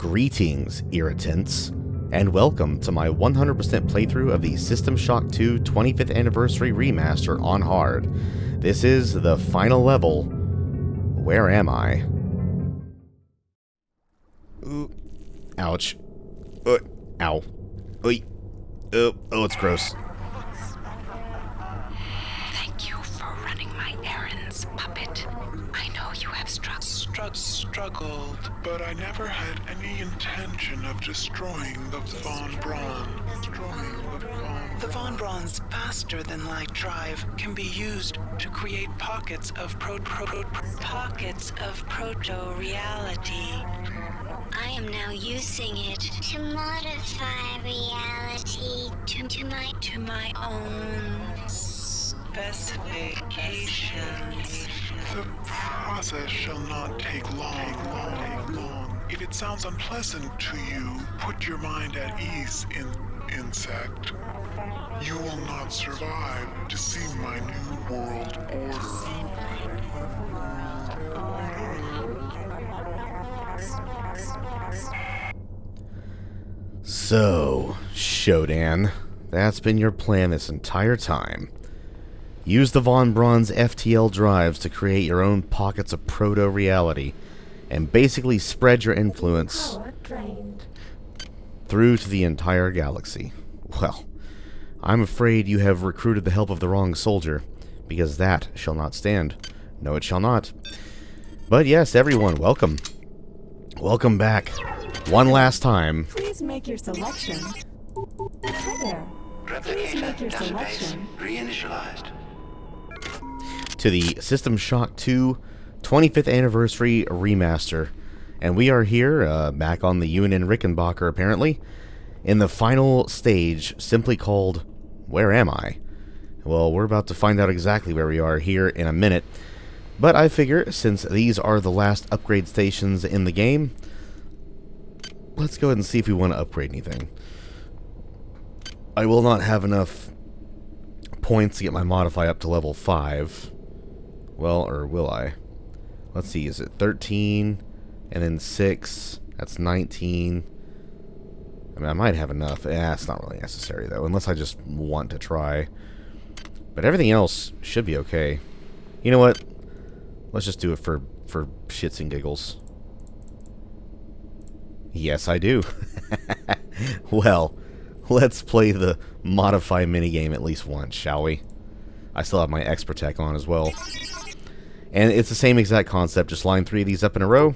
Greetings, irritants, and welcome to my 100% playthrough of the System Shock 2 25th Anniversary Remaster on Hard. This is the final level. Where am I? Ooh. Ouch. Ow. Oy. Oh, it's gross. Thank you for running my errands, puppet. I know you have struggled, but I never had any intention of destroying the Von Braun. The Von Braun's faster-than-light drive can be used to create pockets of proto-reality. I am now using it to modify reality to my own specifications. The process shall not take long. If it sounds unpleasant to you, put your mind at ease, insect. You will not survive to see my new world order. So, SHODAN, that's been your plan this entire time. Use the Von Braun's FTL drives to create your own pockets of proto-reality, and basically spread your influence through to the entire galaxy. Well, I'm afraid you have recruited the help of the wrong soldier, because that shall not stand. No, it shall not. But yes, everyone, welcome. Welcome back. One last time. Please make your selection. Hi there. Please make your selection. Reinitialized. To the System Shock 2 25th Anniversary Remaster. And we are here, back on the UNN Rickenbacker, apparently, in the final stage, simply called, Where Am I? Well, we're about to find out exactly where we are here in a minute. But I figure, since these are the last upgrade stations in the game, let's go ahead and see if we want to upgrade anything. I will not have enough points to get my modify up to level 5. Well, or will I? Let's see, is it 13, and then 6, that's 19. I mean, I might have enough. It's not really necessary, though, unless I just want to try. But everything else should be okay. You know what? Let's just do it for shits and giggles. Yes, I do. Well, let's play the modify minigame at least once, shall we? I still have my X-Protect on as well. And it's the same exact concept, just line 3 of these up in a row.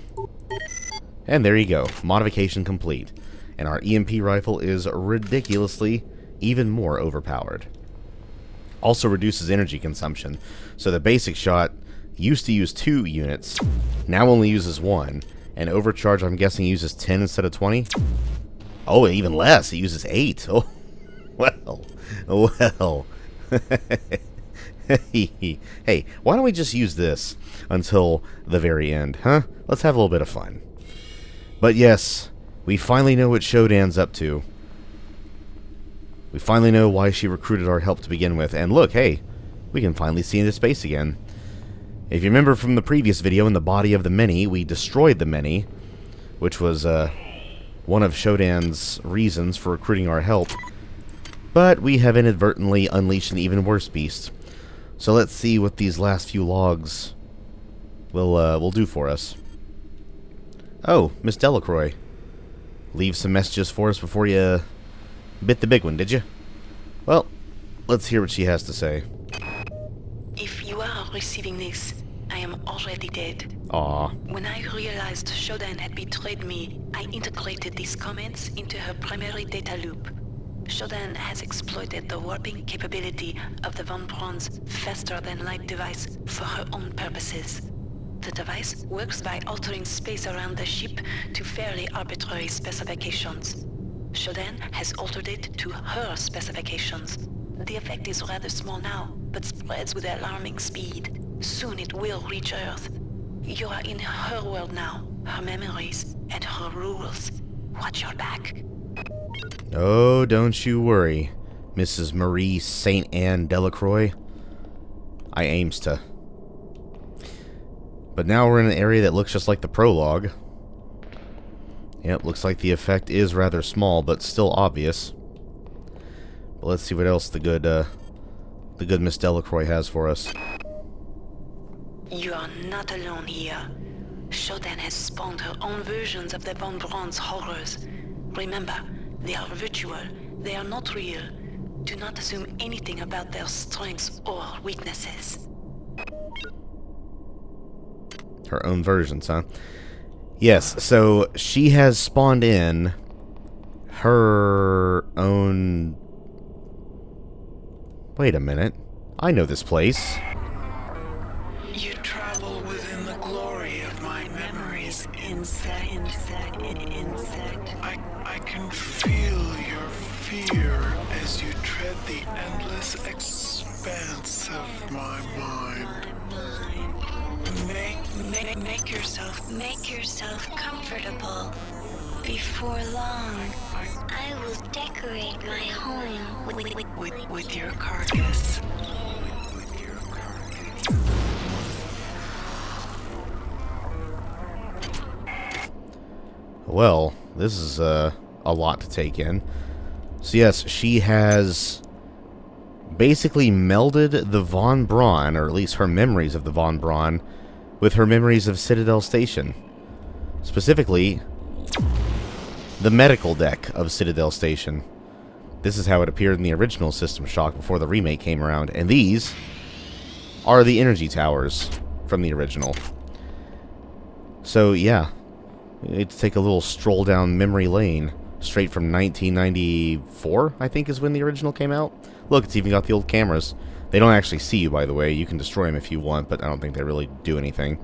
And there you go, modification complete. And our EMP rifle is ridiculously even more overpowered. Also reduces energy consumption, so the basic shot used to use 2 units, now only uses 1. And overcharge, I'm guessing, uses 10 instead of 20? Oh, even less, it uses 8. Oh, well. Hey, why don't we just use this until the very end, huh? Let's have a little bit of fun. But yes, we finally know what SHODAN's up to. We finally know why she recruited our help to begin with. And look, hey, we can finally see into space again. If you remember from the previous video, in the body of the Many, we destroyed the Many, which was one of SHODAN's reasons for recruiting our help. But we have inadvertently unleashed an even worse beast. So let's see what these last few logs will do for us. Oh, Miss Delacroix. Leave some messages for us before you bit the big one, did you? Well, let's hear what she has to say. If you are receiving this, I am already dead. Aw. When I realized SHODAN had betrayed me, I integrated these comments into her primary data loop. SHODAN has exploited the warping capability of the Von Braun's faster-than-light device for her own purposes. The device works by altering space around the ship to fairly arbitrary specifications. SHODAN has altered it to her specifications. The effect is rather small now, but spreads with alarming speed. Soon it will reach Earth. You are in her world now, her memories, and her rules. Watch your back. Oh, don't you worry, Mrs. Marie St. Anne Delacroix. I aims to. But now we're in an area that looks just like the prologue. Yep, looks like the effect is rather small, but still obvious. But let's see what else the good Miss Delacroix has for us. You are not alone here. Shodan has spawned her own versions of the Von Braun's horrors. Remember, they are virtual. They are not real. Do not assume anything about their strengths or weaknesses. Her own versions, huh? Yes, so she has spawned in her own... Wait a minute. I know this place. You travel within the glory of my memories, insect. I can feel your fear as you tread the endless expanse of my mind. Make yourself comfortable. Before long, I will decorate my home With your carcass. Well, this is a lot to take in. So yes, she has basically melded the Von Braun, or at least her memories of the Von Braun, with her memories of Citadel Station. Specifically, the medical deck of Citadel Station. This is how it appeared in the original System Shock before the remake came around, and these are the energy towers from the original. So yeah, we need to take a little stroll down memory lane, straight from 1994, I think is when the original came out. Look, it's even got the old cameras. They don't actually see you, by the way. You can destroy them if you want, but I don't think they really do anything.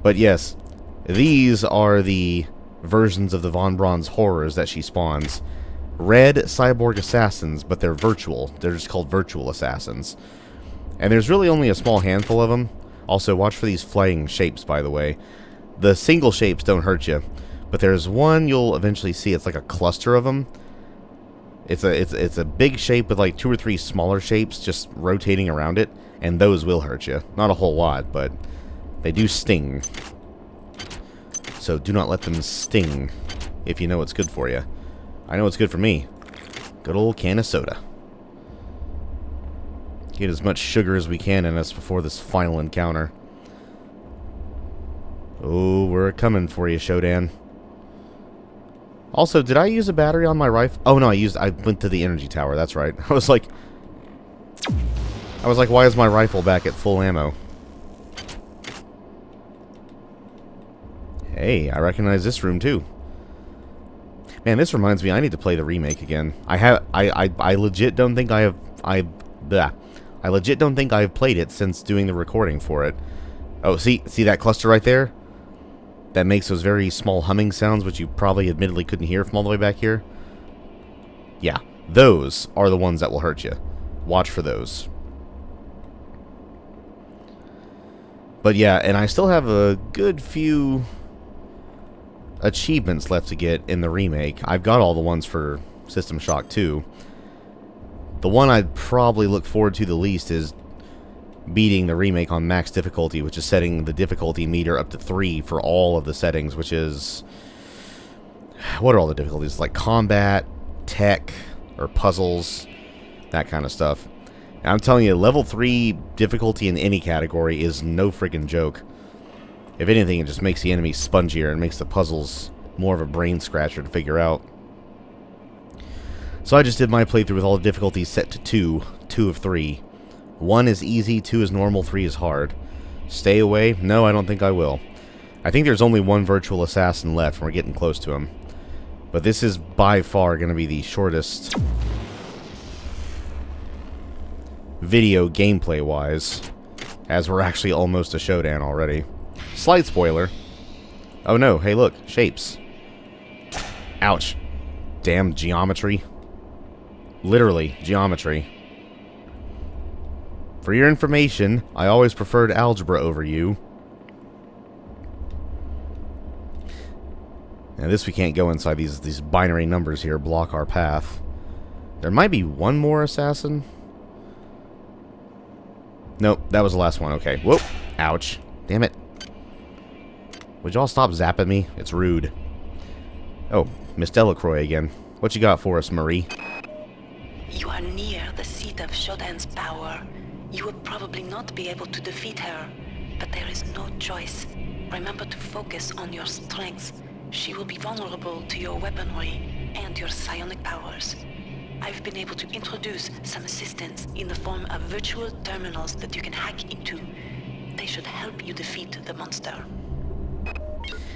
But yes, these are the versions of the Von Braun's horrors that she spawns. Red cyborg assassins, but they're virtual. They're just called virtual assassins. And there's really only a small handful of them. Also, watch for these flying shapes, by the way. The single shapes don't hurt you, but there's one you'll eventually see. It's like a cluster of them. It's a big shape with like 2 or 3 smaller shapes just rotating around it, and those will hurt you. Not a whole lot, but they do sting. So do not let them sting if you know what's good for you. I know what's good for me. Good old can of soda. Get as much sugar as we can in us before this final encounter. Oh, we're coming for you, Shodan. Also, did I use a battery on my rifle? Oh no, I went to the energy tower, that's right. I was like, why is my rifle back at full ammo? Hey, I recognize this room too. Man, this reminds me, I need to play the remake again. I legit don't think I legit don't think I've played it since doing the recording for it. Oh, see that cluster right there? That makes those very small humming sounds, which you probably admittedly couldn't hear from all the way back here. Yeah, those are the ones that will hurt you. Watch for those. But yeah, and I still have a good few achievements left to get in the remake. I've got all the ones for System Shock 2. The one I'd probably look forward to the least is beating the remake on max difficulty, which is setting the difficulty meter up to 3 for all of the settings, which is... What are all the difficulties? Like combat, tech, or puzzles, that kind of stuff. And I'm telling you, level 3 difficulty in any category is no freaking joke. If anything, it just makes the enemies spongier and makes the puzzles more of a brain scratcher to figure out. So I just did my playthrough with all the difficulties set to 2 of 3. 1 is easy, 2 is normal, 3 is hard. Stay away? No, I don't think I will. I think there's only one virtual assassin left, and we're getting close to him. But this is by far going to be the shortest video gameplay-wise, as we're actually almost to Shodan already. Slight spoiler. Oh no, hey look, shapes. Ouch. Damn geometry. Literally, geometry. For your information, I always preferred algebra over you. Now this we can't go inside. These binary numbers here block our path. There might be one more assassin. Nope, that was the last one. Okay. Whoop. Ouch. Damn it. Would y'all stop zapping me? It's rude. Oh, Miss Delacroix again. What you got for us, Marie? You are near the seat of Shodan's power. You will probably not be able to defeat her, but there is no choice. Remember to focus on your strengths. She will be vulnerable to your weaponry and your psionic powers. I've been able to introduce some assistance in the form of virtual terminals that you can hack into. They should help you defeat the monster.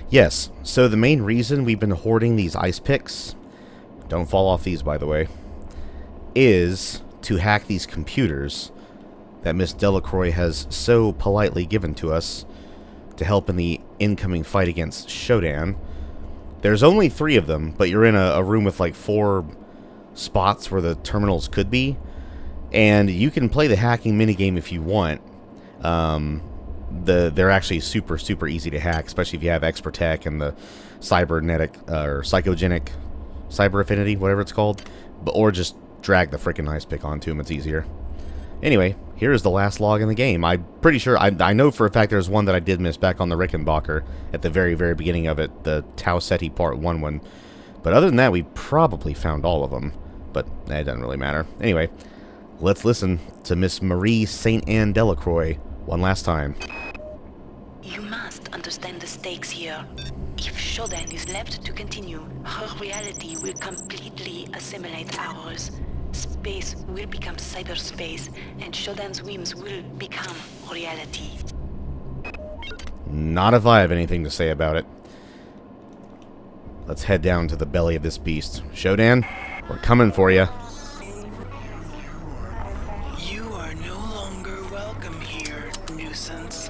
Yes, so the main reason we've been hoarding these ice picks, don't fall off these by the way, is to hack these computers that Miss Delacroix has so politely given to us to help in the incoming fight against Shodan. There's only 3 of them, but you're in a room with like 4 spots where the terminals could be, and you can play the hacking minigame if you want. They're actually super easy to hack, especially if you have Expert Tech and the cybernetic or psychogenic cyber affinity, whatever it's called, or just drag the freaking ice pick onto them. It's easier. Anyway, here's the last log in the game. I'm pretty sure, I know for a fact there's one that I did miss back on the Rickenbacker at the very beginning of it, the Tau Ceti Part 1 one. But other than that, we probably found all of them. But it doesn't really matter. Anyway, let's listen to Miss Marie St. Anne Delacroix one last time. You must understand the stakes here. If Shodan is left to continue, her reality will completely assimilate ours. Space will become cyberspace, and Shodan's whims will become reality. Not if I have anything to say about it. Let's head down to the belly of this beast. Shodan, we're coming for you. You are no longer welcome here, nuisance.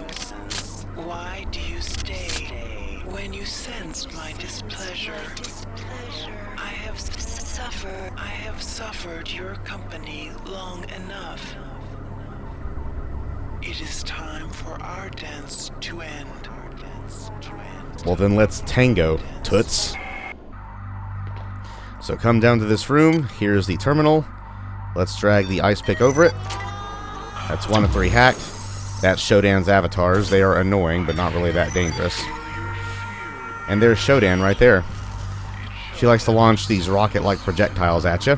Why do you stay when you sense my displeasure? I have suffered your company long enough. It is time for our dance to end. Well then let's tango, toots. So come down to this room. Here's the terminal. Let's drag the ice pick over it. That's 1 of 3 hacked. That's Shodan's avatars. They are annoying, but not really that dangerous. And there's Shodan right there. She likes to launch these rocket-like projectiles at you.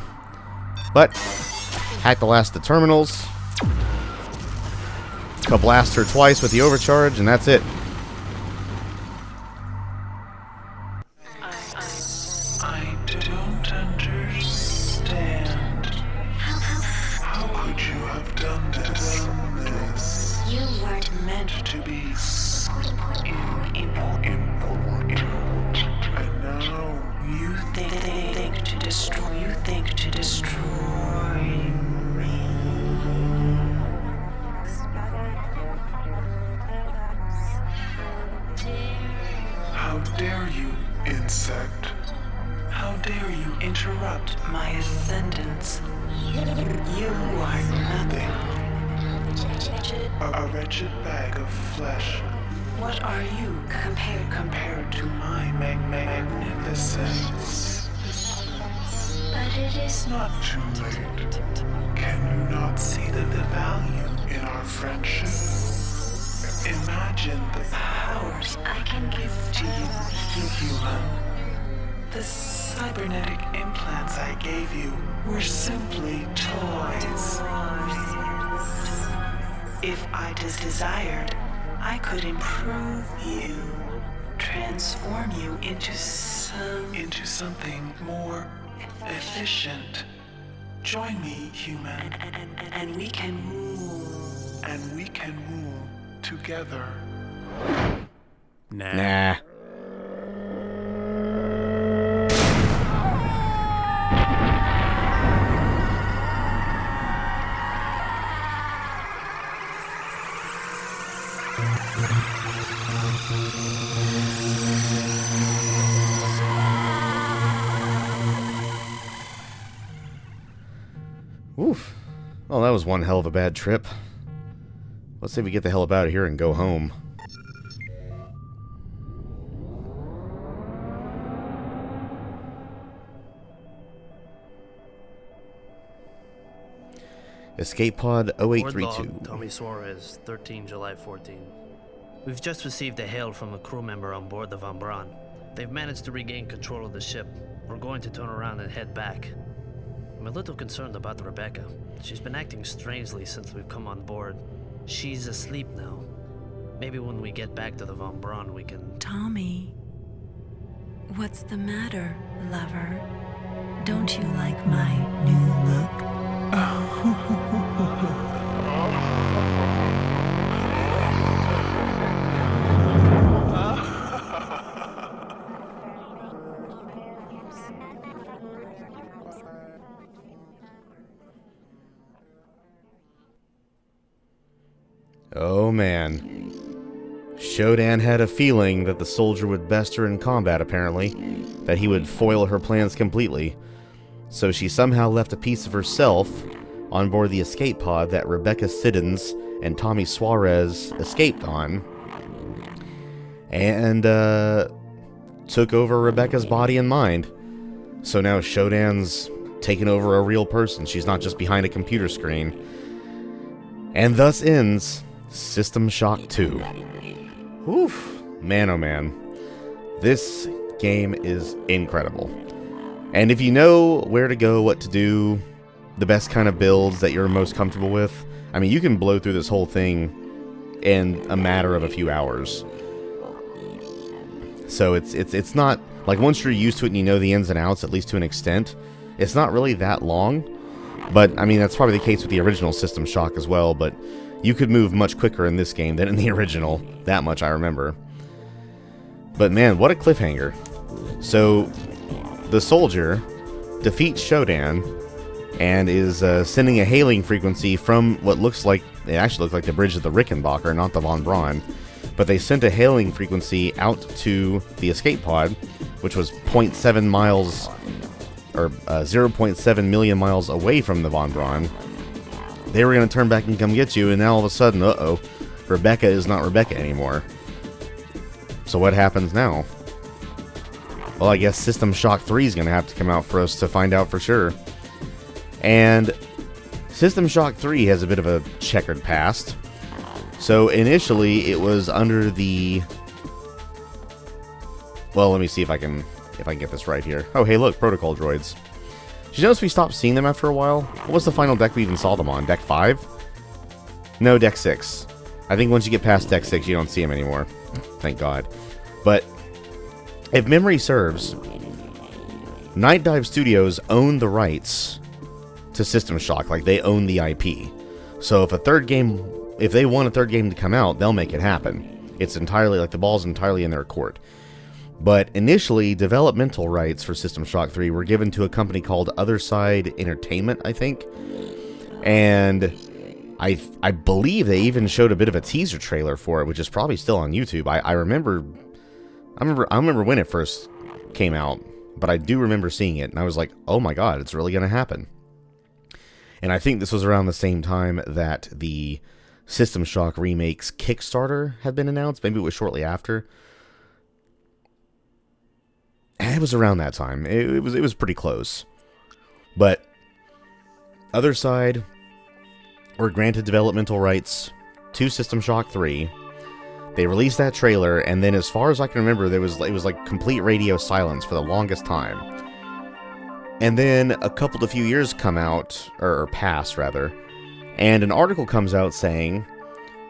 But, hack the last of the terminals. Blast her twice with the overcharge, and that's it. I don't understand. How could you have done this? You weren't Meant to be important. And now You think to destroy. You think to destroy me. how dare you, insect? How dare you interrupt my ascendance? You are nothing. A wretched bag of flesh. What are you compared to my magnificence? but it is Not too late. Can you not see the value in our friendship? Imagine the Powers I can give to you, human. The cybernetic implants I gave you were simply toys. If I desired, I could improve you, transform you into something more efficient. Join me, human, and we can rule. and we can rule together. Nah. Oof. Well, that was one hell of a bad trip. Let's say we get the hell up out of here and go home. Escape Pod Board 0832. log, Tommy Suarez, 13 July 14. We've just received a hail from a crew member on board the Van Braun. They've managed to regain control of the ship. We're going to turn around and head back. I'm a little concerned about Rebecca. She's been acting strangely since we've come on board. She's asleep now. Maybe when we get back to the Von Braun, we can... Tommy, what's the matter, lover? Don't you like my new look? Oh man. Shodan had a feeling that the soldier would best her in combat, apparently. That he would foil her plans completely. So she somehow left a piece of herself on board the escape pod that Rebecca Siddons and Tommy Suarez escaped on. And, took over Rebecca's body and mind. So now Shodan's taken over a real person. She's not just behind a computer screen. And thus ends System Shock 2. Oof. Man, oh man. This game is incredible. And if you know where to go, what to do, the best kind of builds that you're most comfortable with, I mean, you can blow through this whole thing in a matter of a few hours. So it's not, like, once you're used to it and you know the ins and outs, at least to an extent, it's not really that long. But, I mean, that's probably the case with the original System Shock as well, but you could move much quicker in this game than in the original. That much I remember. But man, what a cliffhanger. So, the soldier defeats Shodan and is sending a hailing frequency from what looks like, it actually looks like the bridge of the Rickenbacker, not the Von Braun. But they sent a hailing frequency out to the escape pod, which was 0.7 miles, or 0.7 million miles away from the Von Braun. They were going to turn back and come get you, and now all of a sudden, uh-oh, Rebecca is not Rebecca anymore. So what happens now? Well, I guess System Shock 3 is going to have to come out for us to find out for sure. And System Shock 3 has a bit of a checkered past. So initially, it was under the... Well, let me see if I can get this right here. Oh, hey, look, protocol droids. Did you notice we stopped seeing them after a while? What was the final deck we even saw them on? Deck 5? No, Deck 6. I think once you get past Deck 6, you don't see them anymore. Thank God. But if memory serves, Night Dive Studios own the rights to System Shock. Like, they own the IP. So if they want a third game to come out, they'll make it happen. It's entirely, like, the ball's entirely in their court. But initially, developmental rights for System Shock 3 were given to a company called Other Side Entertainment, I think. And I believe they even showed a bit of a teaser trailer for it, which is probably still on YouTube. I remember when it first came out, but I do remember seeing it, and I was like, oh my god, it's really going to happen. And I think this was around the same time that the System Shock Remake's Kickstarter had been announced. Maybe it was shortly after. It was around that time. It was pretty close. But Other Side were granted developmental rights to System Shock 3. They released that trailer, and then as far as I can remember, it was like complete radio silence for the longest time. And then a few years come out, or pass rather, and an article comes out saying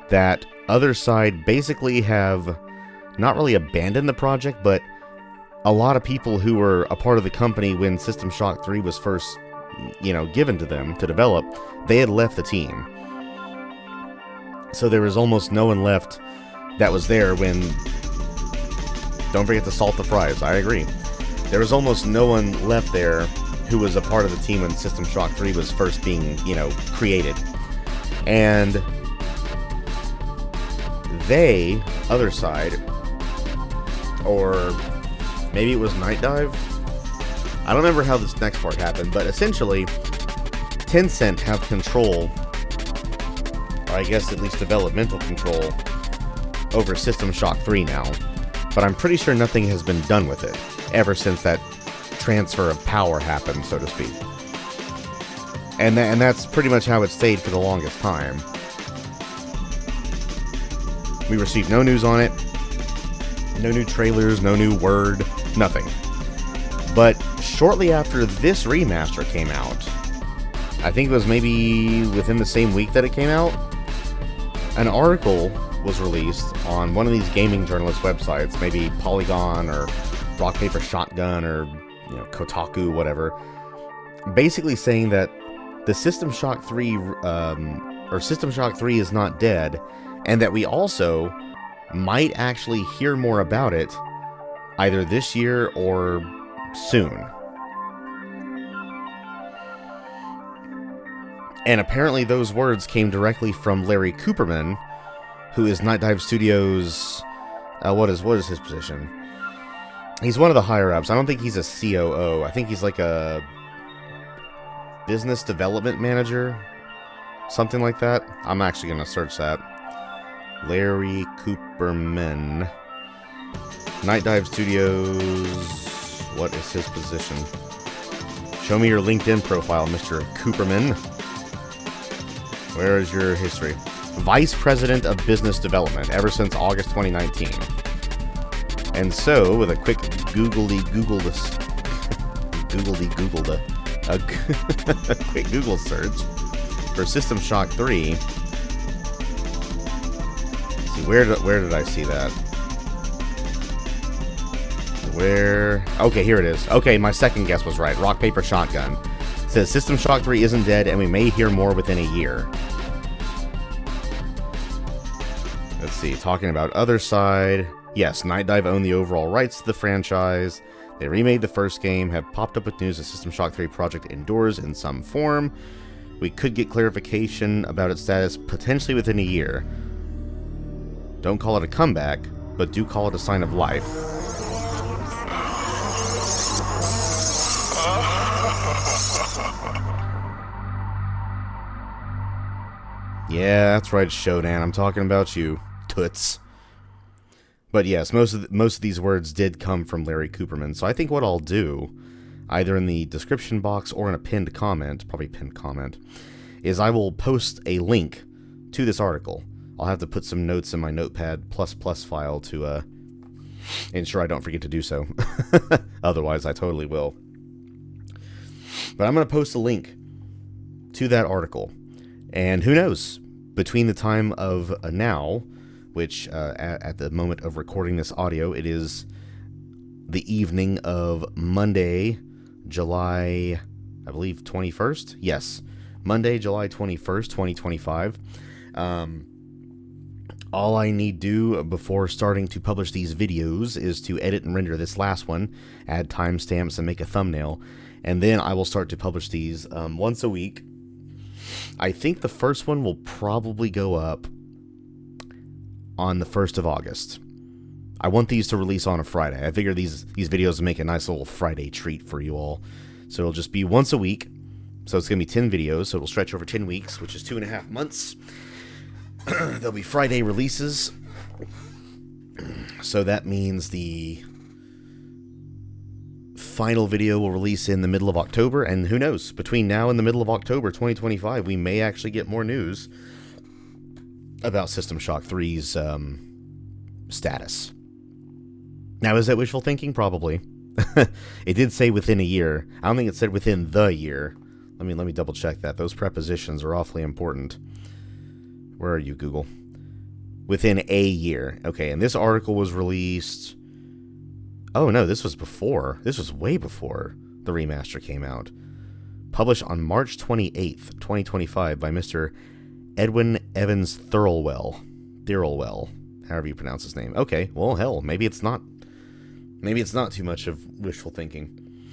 that Other Side basically have not really abandoned the project, but a lot of people who were a part of the company when System Shock 3 was first, given to them to develop, they had left the team. So there was almost no one left that was there when... Don't forget to salt the fries, I agree. There was almost no one left there who was a part of the team when System Shock 3 was first being, created. And they, Other Side, or... maybe it was Night Dive? I don't remember how this next part happened, but essentially, Tencent have control, or I guess at least developmental control, over System Shock 3 now. But I'm pretty sure nothing has been done with it, ever since that transfer of power happened, so to speak. And that's pretty much how it stayed for the longest time. We received no news on it, no new trailers, no new word. Nothing. But shortly after this remaster came out, I think it was maybe within the same week that it came out, an article was released on one of these gaming journalist websites, maybe Polygon or Rock Paper Shotgun or Kotaku, whatever, basically saying that the System Shock 3 or System Shock 3 is not dead, and that we also might actually hear more about it either this year or soon. And apparently those words came directly from Larry Cooperman, who is Night Dive Studios. What is his position? He's one of the higher-ups. I don't think he's a COO. I think he's like a business development manager. Something like that. I'm actually going to search that. Larry Cooperman. Night Dive Studios. What is his position? Show me your LinkedIn profile, Mr. Cooperman. Where is your history? Vice President of Business Development, ever since August 2019. And so, with a quick a quick Google search for System Shock 3. Let's see, where did I see that? Okay, here it is. Okay, my second guess was right. Rock, Paper, Shotgun. It says System Shock 3 isn't dead, and we may hear more within a year. Let's see, talking about other side. Yes, Night Dive owned the overall rights to the franchise. They remade the first game, have popped up with news the System Shock 3 project endures in some form. We could get clarification about its status potentially within a year. Don't call it a comeback, but do call it a sign of life. Yeah, that's right, Shodan. I'm talking about you, toots. But yes, most of these words did come from Larry Cooperman. So I think what I'll do, either in the description box or in a pinned comment, probably pinned comment, is I will post a link to this article. I'll have to put some notes in my Notepad++ file to ensure I don't forget to do so. Otherwise, I totally will. But I'm going to post a link to that article. And who knows, between the time of now, which at the moment of recording this audio, it is the evening of Monday, July, I believe, 21st? Yes, Monday, July 21st, 2025. All I need do before starting to publish these videos is to edit and render this last one, add timestamps, and make a thumbnail, and then I will start to publish these once a week. I think the first one will probably go up on the 1st of August. I want these to release on a Friday. I figure these videos make a nice little Friday treat for you all. So it'll just be once a week. So it's going to be 10 videos, so it'll stretch over 10 weeks, which is 2.5 months. There'll be Friday releases. So that means the final video will release in the middle of October, and who knows, between now and the middle of October 2025, we may actually get more news about System Shock 3's status. Now, is that wishful thinking? Probably. It did say within a year. I don't think it said within the year. Let me double check that. Those prepositions are awfully important. Where are you, Google? Within a year. Okay, and this article was released... Oh, no, this was before. This was way before the remaster came out. Published on March 28th, 2025 by Mr. Edwin Evans Thirlwell, however you pronounce his name. Okay, well, hell, maybe it's not too much of wishful thinking.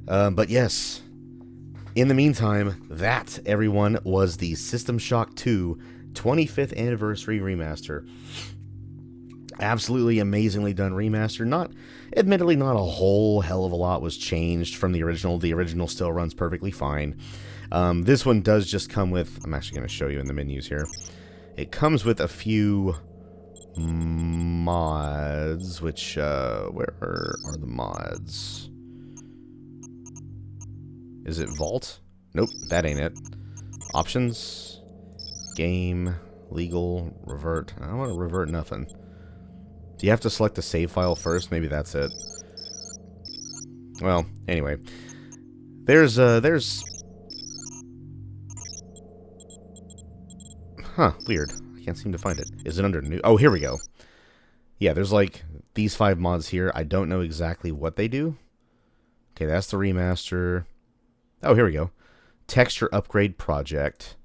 But yes, in the meantime, that, everyone, was the System Shock 2 25th Anniversary Remaster. Absolutely amazingly done remaster. Admittedly, not a whole hell of a lot was changed from the original. The original still runs perfectly fine. This one does just come with... I'm actually going to show you in the menus here. It comes with a few mods, which... where are the mods? Is it Vault? Nope, that ain't it. Options. Game. Legal. Revert. I don't want to revert nothing. Do you have to select the save file first? Maybe that's it. Well, anyway. There's... Huh, weird. I can't seem to find it. Is it under new? Oh, here we go. Yeah, there's like these 5 mods here. I don't know exactly what they do. Okay, that's the remaster. Oh, here we go. Texture upgrade project.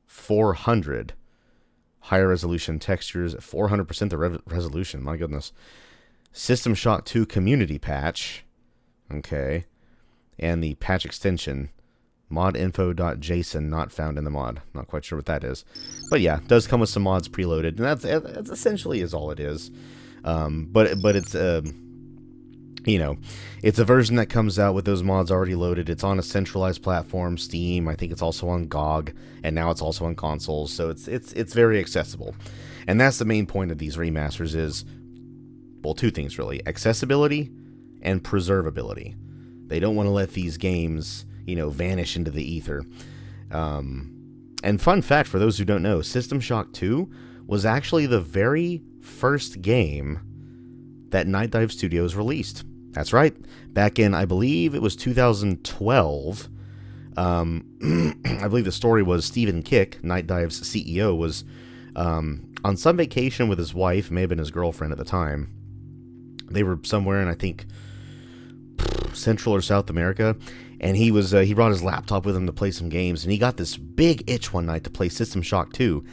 400. Higher resolution textures. 400% the resolution. My goodness. System Shock 2 community patch. Okay. And the patch extension. Modinfo.json not found in the mod. Not quite sure what that is. But yeah, it does come with some mods preloaded. And that's essentially is all it is. But it's you know, it's a version that comes out with those mods already loaded. It's on a centralized platform, Steam. I think it's also on GOG, and now it's also on consoles. So it's very accessible. And that's the main point of these remasters is, well, 2 things really: accessibility and preservability. They don't want to let these games, you know, vanish into the ether. And fun fact for those who don't know, System Shock 2 was actually the very first game that Night Dive Studios released. That's right. Back in, I believe it was 2012. I believe the story was Stephen Kick, Night Dive's CEO, was on some vacation with his wife, may have been his girlfriend at the time. They were somewhere in, I think, Central or South America, and he brought his laptop with him to play some games, and he got this big itch one night to play System Shock 2,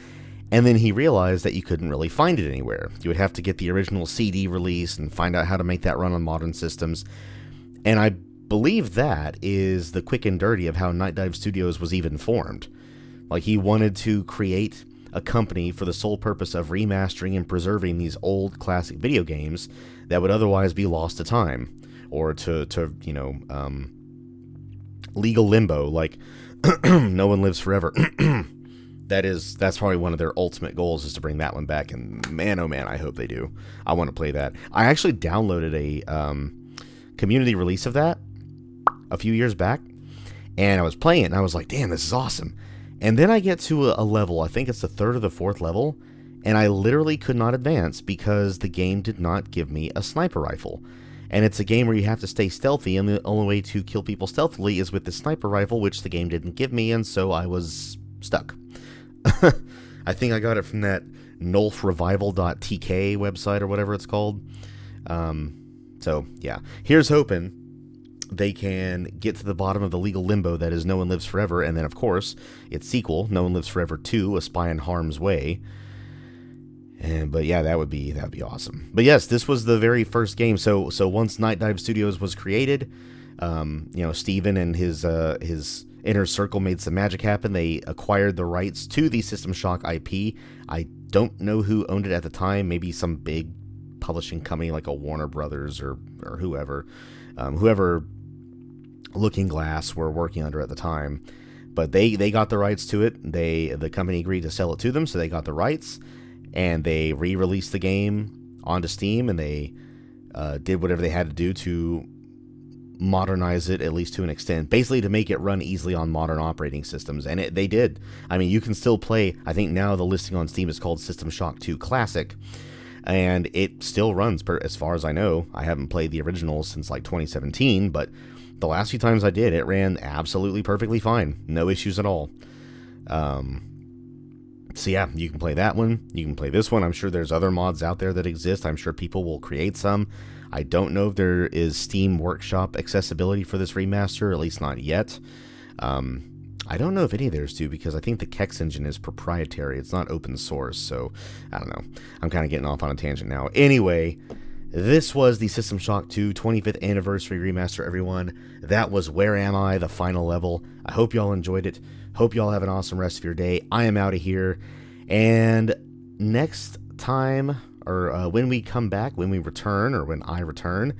and then he realized that you couldn't really find it anywhere. You would have to get the original CD release and find out how to make that run on modern systems, and I believe that is the quick and dirty of how Night Dive Studios was even formed. Like, he wanted to create a company for the sole purpose of remastering and preserving these old classic video games that would otherwise be lost to time, or to you know, legal limbo, like No One Lives Forever. That's probably one of their ultimate goals, is to bring that one back, and man, oh man, I hope they do. I want to play that. I actually downloaded a community release of that a few years back, and I was playing it, and I was like, damn, this is awesome. And then I get to a level, I think it's the 3rd or the 4th level, and I literally could not advance because the game did not give me a sniper rifle. And it's a game where you have to stay stealthy, and the only way to kill people stealthily is with the sniper rifle, which the game didn't give me, and so I was stuck. I think I got it from that nulfrevival.tk website or whatever it's called. So, yeah. Here's hoping they can get to the bottom of the legal limbo that is No One Lives Forever, and then, of course, its sequel, No One Lives Forever 2, A Spy in Harm's Way. But yeah, that would be awesome. But yes, this was the very first game. So once Night Dive Studios was created, you know, Steven and his inner circle made some magic happen. They acquired the rights to the System Shock IP. I don't know who owned it at the time. Maybe some big publishing company like a Warner Brothers or whoever, whoever Looking Glass were working under at the time. But they got the rights to it. The company agreed to sell it to them, so they got the rights. And they re-released the game onto Steam, and they did whatever they had to do to modernize it, at least to an extent, basically to make it run easily on modern operating systems. And they did. I mean, you can still play. I think now the listing on Steam is called System Shock 2 Classic, and it still runs, as far as I know. I haven't played the original since like 2017, but the last few times I did, it ran absolutely perfectly fine. No issues at all. So yeah, you can play that one. You can play this one. I'm sure there's other mods out there that exist. I'm sure people will create some. I don't know if there is Steam Workshop accessibility for this remaster, at least not yet. I don't know if any of theirs do, because I think the Kex engine is proprietary. It's not open source, so I don't know. I'm kind of getting off on a tangent now. Anyway, this was the System Shock 2 25th Anniversary Remaster, everyone. That was Where Am I?, the final level. I hope y'all enjoyed it. Hope y'all have an awesome rest of your day. I am out of here. And next time, or when we come back, when we return, or when I return,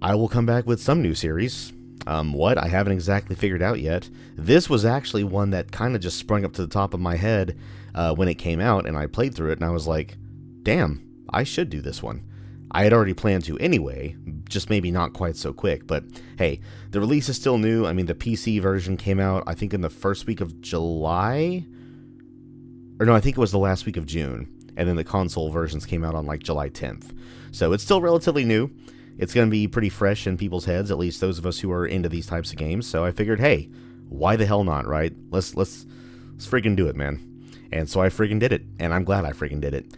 I will come back with some new series. What? I haven't exactly figured out yet. This was actually one that kind of just sprung up to the top of my head when it came out, and I played through it, and I was like, damn, I should do this one. I had already planned to anyway, just maybe not quite so quick, but hey, the release is still new. I mean, the PC version came out, I think, in the first week of July, or no, I think it was the last week of June, and then the console versions came out on like July 10th, so it's still relatively new. it's going to be pretty fresh in people's heads, at least those of us who are into these types of games. So I figured, hey, why the hell not, right? Let's freaking do it, man. And so I freaking did it, and I'm glad I freaking did it.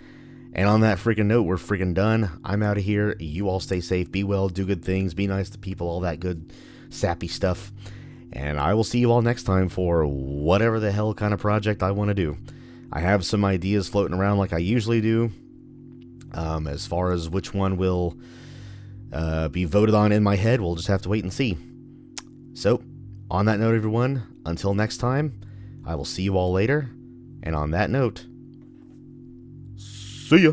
And on that freaking note, we're freaking done. I'm out of here. You all stay safe, be well, do good things, be nice to people, all that good sappy stuff. And I will see you all next time for whatever the hell kind of project I want to do. I have some ideas floating around like I usually do. As far as which one will be voted on in my head, we'll just have to wait and see. So, on that note, everyone, until next time, I will see you all later. And on that note, see ya!